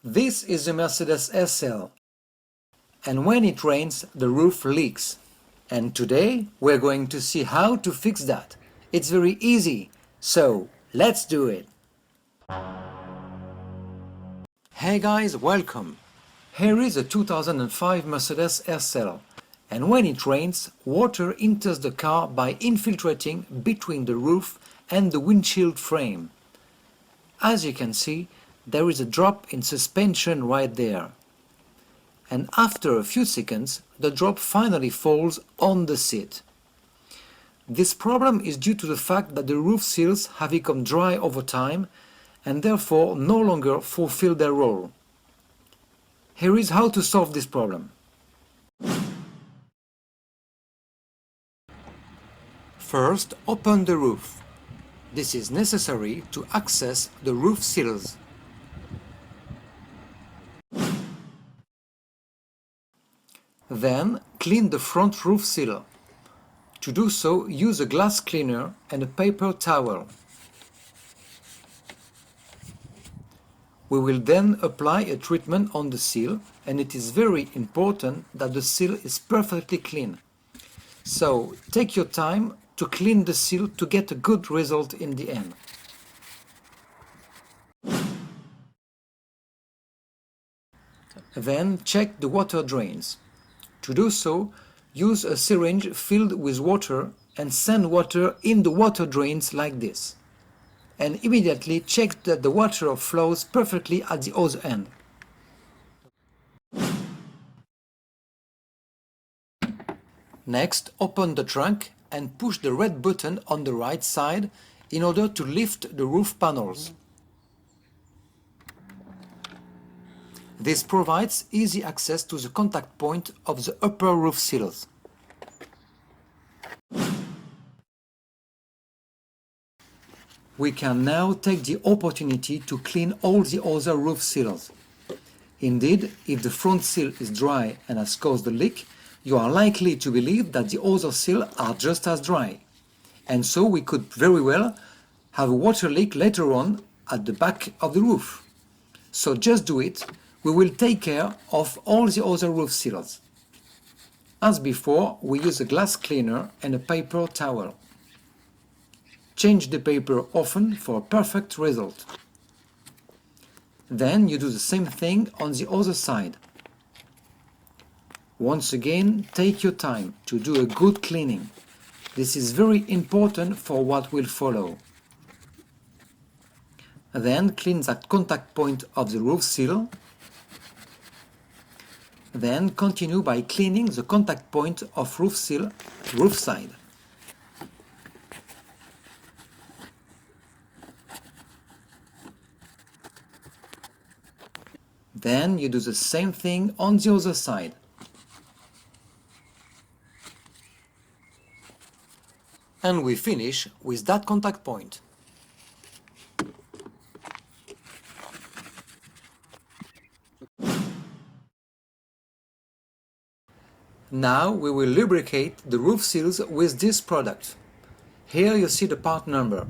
This is the Mercedes SL, and when it rains, the roof leaks. And today we're going to see how to fix that. It's very easy, so let's do it! Hey guys, welcome! Here is a 2005 Mercedes SL, and when it rains, water enters the car by infiltrating between the roof and the windshield frame. As you can see, there is a drop in suspension right there. And after a few seconds, the drop finally falls on the seat. This problem is due to the fact that the roof seals have become dry over time and therefore no longer fulfill their role. Here is how to solve this problem. First, open the roof. This is necessary to access the roof seals. Then, clean the front roof seal. To do so, use a glass cleaner and a paper towel. We will then apply a treatment on the seal, and it is very important that the seal is perfectly clean. So, take your time to clean the seal to get a good result in the end. Then, check the water drains. To do so, use a syringe filled with water and send water in the water drains like this. And immediately check that the water flows perfectly at the other end. Next, open the trunk and push the red button on the right side in order to lift the roof panels. This provides easy access to the contact point of the upper roof seals. We can now take the opportunity to clean all the other roof seals. Indeed, if the front seal is dry and has caused the leak, you are likely to believe that the other seals are just as dry. And so we could very well have a water leak later on at the back of the roof. So just do it. We will take care of all the other roof seals. As before, we use a glass cleaner and a paper towel. Change the paper often for a perfect result. Then you do the same thing on the other side. Once again, take your time to do a good cleaning. This is very important for what will follow. Then clean that contact point of the roof seal. Then continue by cleaning the contact point of roof seal, roof side. Then you do the same thing on the other side. And we finish with that contact point. Now we will lubricate the roof seals with this product. Here you see the part number.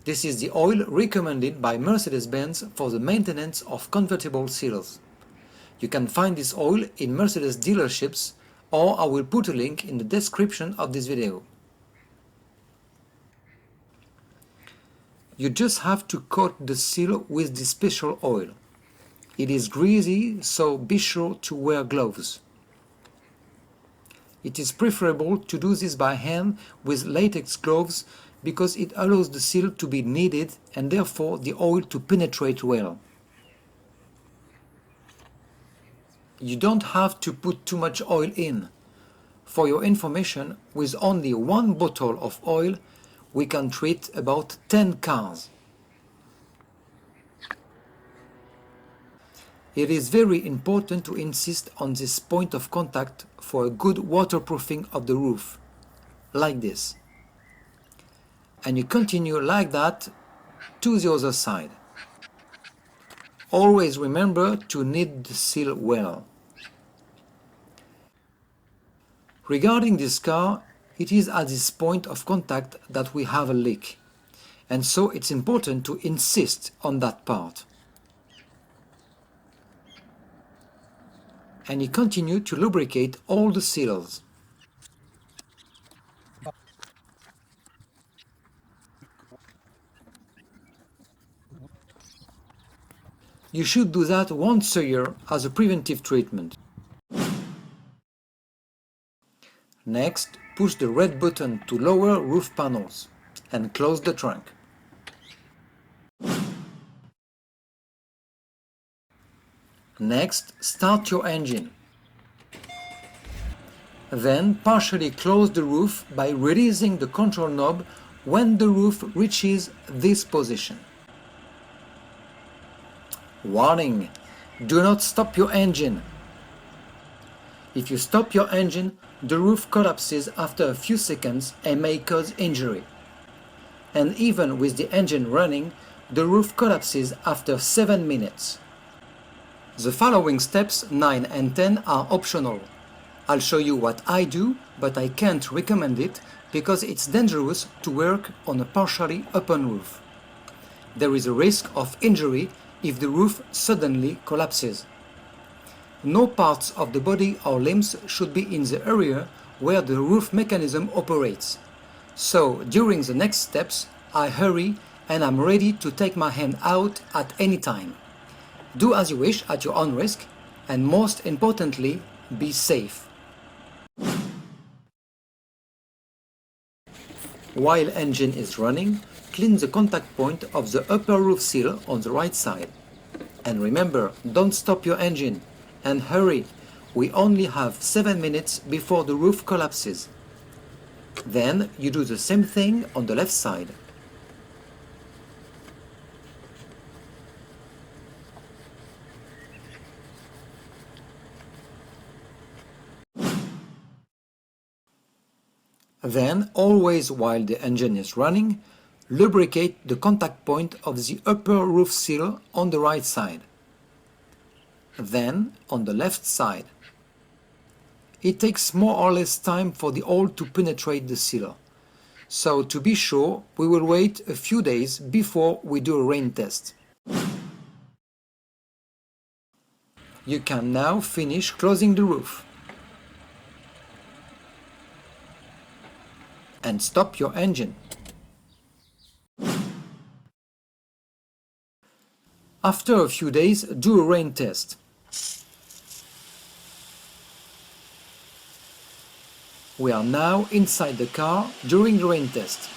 This is the oil recommended by Mercedes-Benz for the maintenance of convertible seals. You can find this oil in Mercedes dealerships, or I will put a link in the description of this video. You just have to coat the seal with this special oil. It is greasy, so be sure to wear gloves. It is preferable to do this by hand with latex gloves because it allows the seal to be kneaded and therefore the oil to penetrate well. You don't have to put too much oil in. For your information, with only one bottle of oil, we can treat about 10 cars. It is very important to insist on this point of contact for a good waterproofing of the roof, like this. And you continue like that to the other side. Always remember to knead the seal well. Regarding this car, it is at this point of contact that we have a leak, and so it's important to insist on that part. and you continue to lubricate all the seals. You should do that once a year as a preventive treatment. Next, push the red button to lower roof panels and close the trunk. Next, start your engine. Then partially close the roof by releasing the control knob when the roof reaches this position. Warning! Do not stop your engine. If you stop your engine, the roof collapses after a few seconds and may cause injury. And even with the engine running, the roof collapses after 7 minutes. The following steps 9 and 10 are optional. I'll show you what I do, but I can't recommend it because it's dangerous to work on a partially open roof. There is a risk of injury if the roof suddenly collapses. No parts of the body or limbs should be in the area where the roof mechanism operates. So during the next steps, I hurry and I'm ready to take my hand out at any time. Do as you wish at your own risk, and most importantly, be safe. While engine is running, clean the contact point of the upper roof seal on the right side. And remember, don't stop your engine. And hurry, we only have 7 minutes before the roof collapses. Then you do the same thing on the left side. Then, always while the engine is running, lubricate the contact point of the upper roof seal on the right side. Then on the left side. It takes more or less time for the oil to penetrate the seal. So to be sure, we will wait a few days before we do a rain test. You can now finish closing the roof. And stop your engine. After a few days, do a rain test. We are now inside the car during the rain test.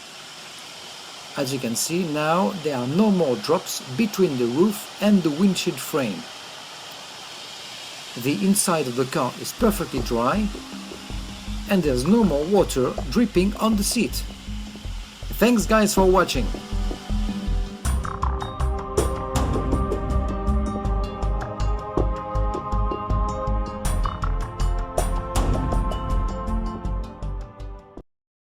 As you can see now, there are no more drops between the roof and the windshield frame. The inside of the car is perfectly dry and there's no more water dripping on the seat. Thanks guys for watching.